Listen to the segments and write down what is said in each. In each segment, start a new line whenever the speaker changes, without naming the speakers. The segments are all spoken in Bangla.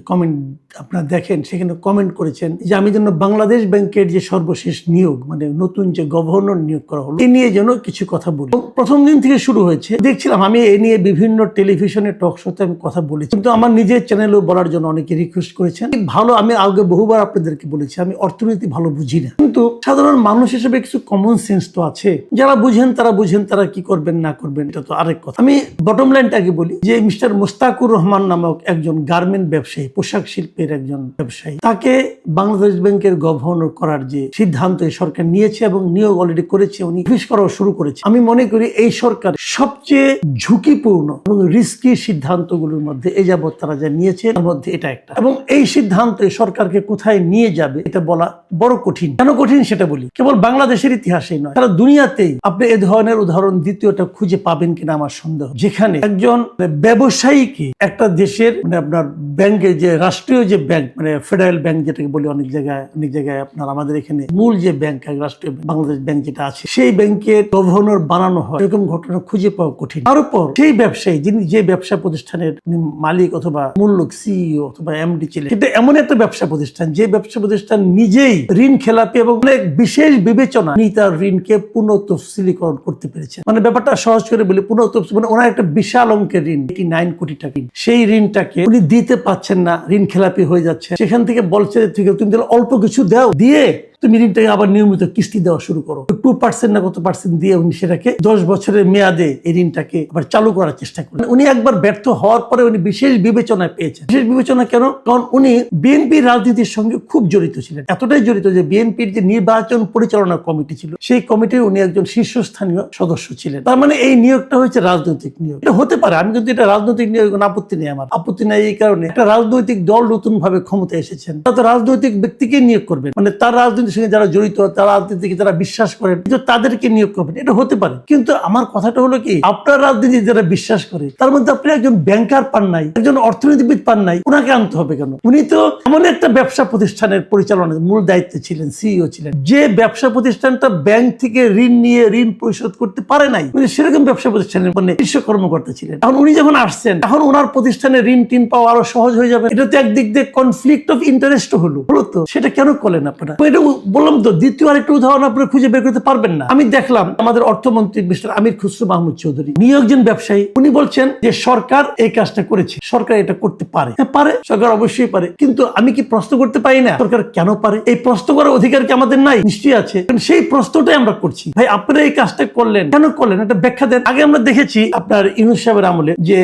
কমেন্ট আপনারা দেখেন, সেখানে কমেন্ট করেছেন যে আমি যেন বাংলাদেশ ব্যাংকের যে সর্বশেষ নিয়োগ, মানে নতুন যে গভর্নর নিয়োগ করা হলো, এই নিয়ে যেন কিছু কথা বলি। প্রথম দিন থেকে শুরু হয়েছে, দেখছিলাম আমি এই নিয়ে বিভিন্ন টেলিভিশনে টক শোতে আমি কথা বলেছি, কিন্তু আমার নিজের চ্যানেলেও বলার জন্য অনেকে রিকোয়েস্ট করেছেন। ভালো, আমি আগে বহুবার আপনাদেরকে বলেছি আমি অর্থনীতি ভালো বুঝি না, কিন্তু সাধারণ মানুষ হিসেবে কিছু কমন সেন্স তো আছে। যারা বুঝেন তারা কি করবেন না করবেন এটা তো আরেক কথা। আমি বটম লাইনটাকে বলি যে মিস্টার মুস্তাকুর রহমান নামক একজন গার্মেন্ট ব্যবসায়ী, পোশাক শিল্পের একজন ব্যবসায়ী, তাকে বাংলাদেশ ব্যাংকের গভর্নর করার যে সিদ্ধান্ত এই সরকার নিয়েছে এবং নিয়োগ অলরেডি করেছে, উনি অফিস করাও শুরু করেছে। আমি মনে করি এই সরকার সবচেয়ে ঝুঁকিপূর্ণ এবং রিস্কি সিদ্ধান্তগুলোর মধ্যে এই যাবৎ তারা যা নিয়েছে তার মধ্যে এটা একটা। এবং এই সিদ্ধান্ত সরকারকে কোথায় নিয়ে যাবে এটা বলা বড় কঠিন। কেন কঠিন সেটা বলি। কেবল বাংলাদেশের ইতিহাসেই নয়, সারা দুনিয়াতেই আপনি এ ধরনের উদাহরণ দ্বিতীয়টা খুঁজে পাবেন কিনা আমার সন্দেহ, যেখানে একজন ব্যবসায়ীকে একটা দেশের আপনার ব্যাংকের যে রাষ্ট্রীয় যে ব্যাংক, মানে ফেডারেল ব্যাংক যেটাকে বলি, অনেক জায়গায় আপনার আমাদের এখানে মূল যে ব্যাংক, রাষ্ট্রীয় বাংলাদেশ ব্যাংক যেটা আছে, সেই ব্যাংকের গভর্নর বানানো হয়, এরকম ঘটনা খুঁজে পাওয়া কঠিন। তার উপর সেই ব্যবসায়ী, যিনি যে ব্যবসা প্রতিষ্ঠানের মালিক অথবা মূল লোক, সিইও অথবা এমডি ছিলেন, এটা এমন একটা ব্যবসা প্রতিষ্ঠান যে ব্যবসা প্রতিষ্ঠান নিজেই ঋণ খেলাপি এবং অনেক বিশেষ বিবেচনা নিয়ে তার ঋণকে পুনঃ তফসিলীকরণ করতে পেরেছে। মানে ব্যাপারটা সহজ করে বলি, পুনঃ তফসিল মানে ওনার একটা বিশাল অঙ্কের ঋণ, 89 কোটি টাকা, সেই ঋণটাকে উনি দিতে পারছেন না, ঋণ খেলাপি হয়ে যাচ্ছে। সেখান থেকে বলছে তুমি অল্প কিছু দাও, দিয়ে তুমি ঋণটাকে আবার নিয়মিত কিস্তি দেওয়া শুরু করো, 2% না কত পার্সেন্ট দিয়ে উনি সেটাকে 10 বছরের মেয়াদে এই ঋণটাকে আবার চালু করার চেষ্টা করেন। উনি একবার ব্যর্থ হওয়ার পরে উনি বিশেষ বিবেচনা পেয়েছেন। বিশেষ বিবেচনা কেন? কারণ উনি বিএনপি রাজনীতির সঙ্গে খুব জড়িত ছিলেন, এতটাই জড়িত যে বিএনপির যে নির্বাচন পরিচালনা কমিটি ছিল, সেই কমিটির উনি একজন শীর্ষস্থানীয় সদস্য ছিলেন। তার মানে এই নিয়োগটা হচ্ছে রাজনৈতিক নিয়োগ। এটা হতে পারে, আমি কিন্তু এটা রাজনৈতিক নিয়োগ আপত্তি নেই, আমার আপত্তি নেই এই কারণে একটা রাজনৈতিক দল নতুন ভাবে ক্ষমতায় এসেছেন, তারা তো রাজনৈতিক ব্যক্তিকে নিয়োগ করবেন, মানে তার রাজনীতির সঙ্গে যারা জড়িত, তারা রাজনীতিকে যারা বিশ্বাস করেন, কিন্তু তাদেরকে নিয়োগ করবেন, এটা হতে পারে। কিন্তু আমার কথাটা হলো কি, আপনার রাজনীতি যারা বিশ্বাস করে তার মধ্যে আপনি একজন ব্যাংকার পান নাই, একজন অর্থনীতিবিদ পান নাই, ওনাকে আনতে হবে কেন? উনি তো এমন একটা ব্যবসা প্রতিষ্ঠানের পরিচালনার মূল দায়িত্বে ছিলেন, সিইও ছিলেন, যে ব্যবসা প্রতিষ্ঠানটা ব্যাংক থেকে ঋণ নিয়ে ঋণ পরিশোধ করতে পারে নাই, উনি সেরকম ব্যবসা প্রতিষ্ঠানের মানে শীর্ষ কর্মকর্তা ছিলেন। এখন উনি যখন আসছেন, এখন ওনার প্রতিষ্ঠানে ঋণ টিন পাওয়া আরো সহজ হয়ে যাবে। এটা তো একদিক দিয়ে কনফ্লিক্ট অফ ইন্টারেস্ট হলো তো, সেটা কেন করলেন আপনারা? এটা বললাম তো, দ্বিতীয় আরেকটা উদাহরণ আপনারা খুঁজে বের করতে পারবেন না। আমি দেখলাম আমাদের অর্থমন্ত্রী মিস্টার আমির খুসরো মাহমুদ চৌধুরী, নিয়োগজন ব্যবসায়ী, উনি বলছেন যে সরকার এই কাজটা করেছে, সরকার এটা করতে পারে। হ্যাঁ পারে, সরকার অবশ্যই পারে, কিন্তু আমি কি প্রশ্ন করতে পারি না সরকার কেন পারে? এই প্রশ্ন করার অধিকার কি আমাদের নাই? নিশ্চয়ই আছে। সেই প্রশ্নটাই আমরা করছি, ভাই আপনারা এই কাজটা করলেন কেন করলেন, একটা ব্যাখ্যা দেন। আগে আমরা দেখেছি আপনার ইউনূস সাহেবের আমলে যে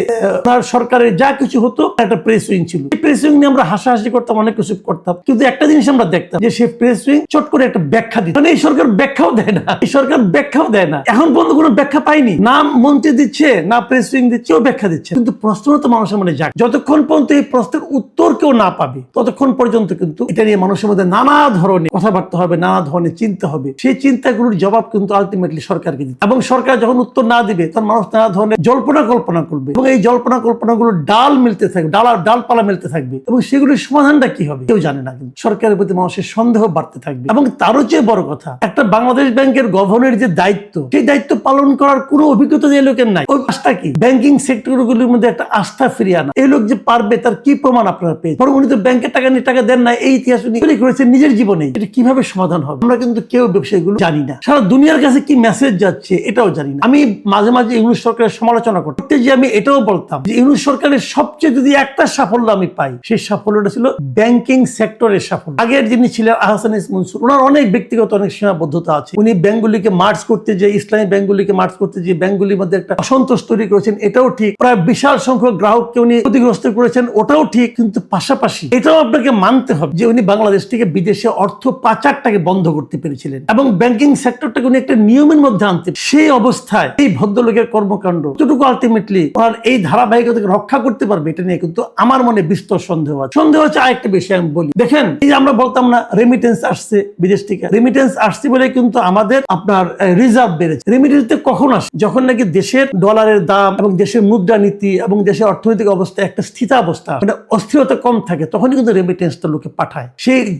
সরকারের যা কিছু হতো একটা প্রেস উইং ছিল, এই প্রেস উইং নিয়ে আমরা হাসাহাসি করতাম, অনেক কিছু করতাম, কিন্তু একটা জিনিস আমরা দেখতাম যে সেই প্রেস উইং চট করে একটা ব্যাখ্যা দিত। এই সরকার ব্যাখ্যাও দেয় না, এই সরকার ব্যাখ্যাও দেয় না, এখন পর্যন্ত কোনো ব্যাখ্যা পাইনি। না মন্ত্রী দিচ্ছে, না প্রেস উইং দিচ্ছে, ও ব্যাখ্যা দিচ্ছে। কিন্তু প্রশ্ন তো মানুষের মনে যাক, যতক্ষণ পর্যন্ত এই প্রশ্নের উত্তর কেউ না পাবে ততক্ষণ পর্যন্ত কিন্তু এটা নিয়ে মানুষের মধ্যে নানা ধরনের কথাবার্তা হবে, নানা ধরনের চিন্তা হবে। সেই চিন্তাগুলোর জবাব কিন্তু আলটিমেটলি সরকারকে দিতে, এবং সরকার যখন উত্তর না দিবে তখন মানুষ নানা ধরনের জল্পনা কল্পনা করবে, এবং এই জল্পনা কল্পনাগুলো ডাল মিলতে থাকবে, ডালপালা মিলতে থাকবে, এবং সেগুলির সমাধানটা কি হবে কেউ জানে না। কিন্তু সরকারের প্রতি মানুষের সন্দেহ বাড়তে থাকবে। এবং তারও চেয়ে বড় কথা, একটা বাংলাদেশ ব্যাংকের গভর্নরের যে দায়িত্ব, সেই দায়িত্ব পালন করার কোনো অভিজ্ঞতা যে লোকের নাই। ওই কাজটা কি? ব্যাংকিং সেক্টরগুলির মধ্যে একটা আস্থা ফিরিয়ে আনা। এই লোক যে পারবে তার কি প্রমাণ আপনারা পেয়েছেন? বরং উনি তো ব্যাংকের টাকা নিয়ে টাকা দেন না, এই ইতিহাস উনি তৈরি করেছেন নিজের জীবনে। এটা কিভাবে সমাধান হবে আমরা কিন্তু কেউ বিষয়গুলো জানি না। সারা দুনিয়ার কাছে কি মেসেজ যাচ্ছে এটাও জানি না। আমি মাঝে মাঝে ইউনূস সরকারের সমালোচনা করতে যে আমি এটাও বলতাম যে ইউনূস সরকারের সবচেয়ে যদি একটা সাফল্য আমি পাই, সেই সাফল্যটা ছিল ব্যাংকিং সেক্টরের সাফল্য। আগের যিনি ছিলেন আহসান ইস মনসুর, ওনার অনেক ব্যক্তিগত অনেক সীমাবদ্ধতা আছে। উনি ব্যাংকগুলিকে মার্জ করতে যে, ইসলামী ব্যাংকগুলিকে মার্জ করতে যে ব্যাংকগুলির মধ্যে একটা অসন্তোষ তৈরি করেছেন, এটাও ঠিক। প্রায় বিশাল সংখ্যক গ্রাহককে উনি ক্ষতিগ্রস্ত করেছেন, ওটাও ঠিক। কিন্তু পাশাপাশি এটাও আপনাকে মানতে হবে যে উনি বাংলাদেশ থেকে বিদেশে অর্থ পাচারটাকে বন্ধ করতে পেরেছিলেন এবং ব্যাংকিং সেক্টরটাকে উনি একটা নিয়মের মধ্যে আনতে। সেই অবস্থায় এই ভদ্রলোকের কর্মকাণ্ড যতটুকু আলটিমেটলি ওনার এই ধারাবাহিকতাকে রক্ষা করতে পারবে, এটা নিয়ে কিন্তু আমার মনে বিস্তর সন্দেহ আছে। সন্দেহ হচ্ছে আরেকটা বিষয় আমি বলি, দেখেন এই যে আমরা বলতাম না রেমিটেন্স আসছে বিদেশ থেকে, রেমিটেন্স আসছে বলে কিন্তু আমাদের আপনার রিজার্ভ বেড়েছে। রেমিটেন্স কখন আসে? যখন নাকি দেশের ডলারের দাম এবং দেশের মুদ্রানীতি এবং দেশের অর্থনৈতিক অবস্থা একটা স্থিতাবস্থা, মানে অস্থিরতা কম থাকে, তখনই কিন্তু রেমিটেন্সটা লোকে পাঠায়।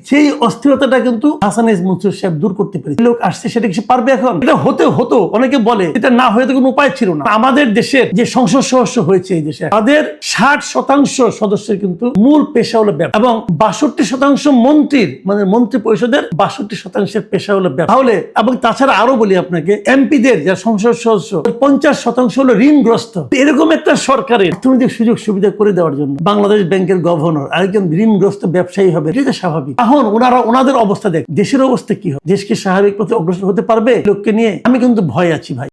সেই অস্থিরতাটা কিন্তু হাসান ইস মনসুর সাহেব দূর করতে পেরেছে। লোক আসছে, সেটা কি পারবে? এখন এটা হতো, অনেকে বলে এটা না হয়ে তো কোনো উপায় ছিল না। আমাদের দেশের যে সংসদ সদস্য হয়েছে এই দেশে, তাদের 60% সদস্যের কিন্তু মূল পেশা পেশা হলো ব্যবসা, এবং 62% মন্ত্রীর মানে মন্ত্রী পরিষদের 62% পেশা হলো ব্যবসা। তাহলে এবং তাছাড়া আরো বলি আপনাকে, এমপিদের যারা সংসদ সদস্য 50% হলো ঋণগ্রস্ত। এরকম একটা সরকারের অর্থনৈতিক সুযোগ সুবিধা করে দেওয়ার জন্য বাংলাদেশ ব্যাংকের গভর্নর আরেকজন ঋণগ্রস্ত ব্যবসায়ী হবে, এটা তো স্বাভাবিক। এখন ওনাদের অবস্থা দেখ, দেশের অবস্থা কি হবে? দেশ কি স্বাভাবিক পথে অগ্রসর হতে পারবে লোককে নিয়ে? আমি কিন্তু ভয় আছি ভাই।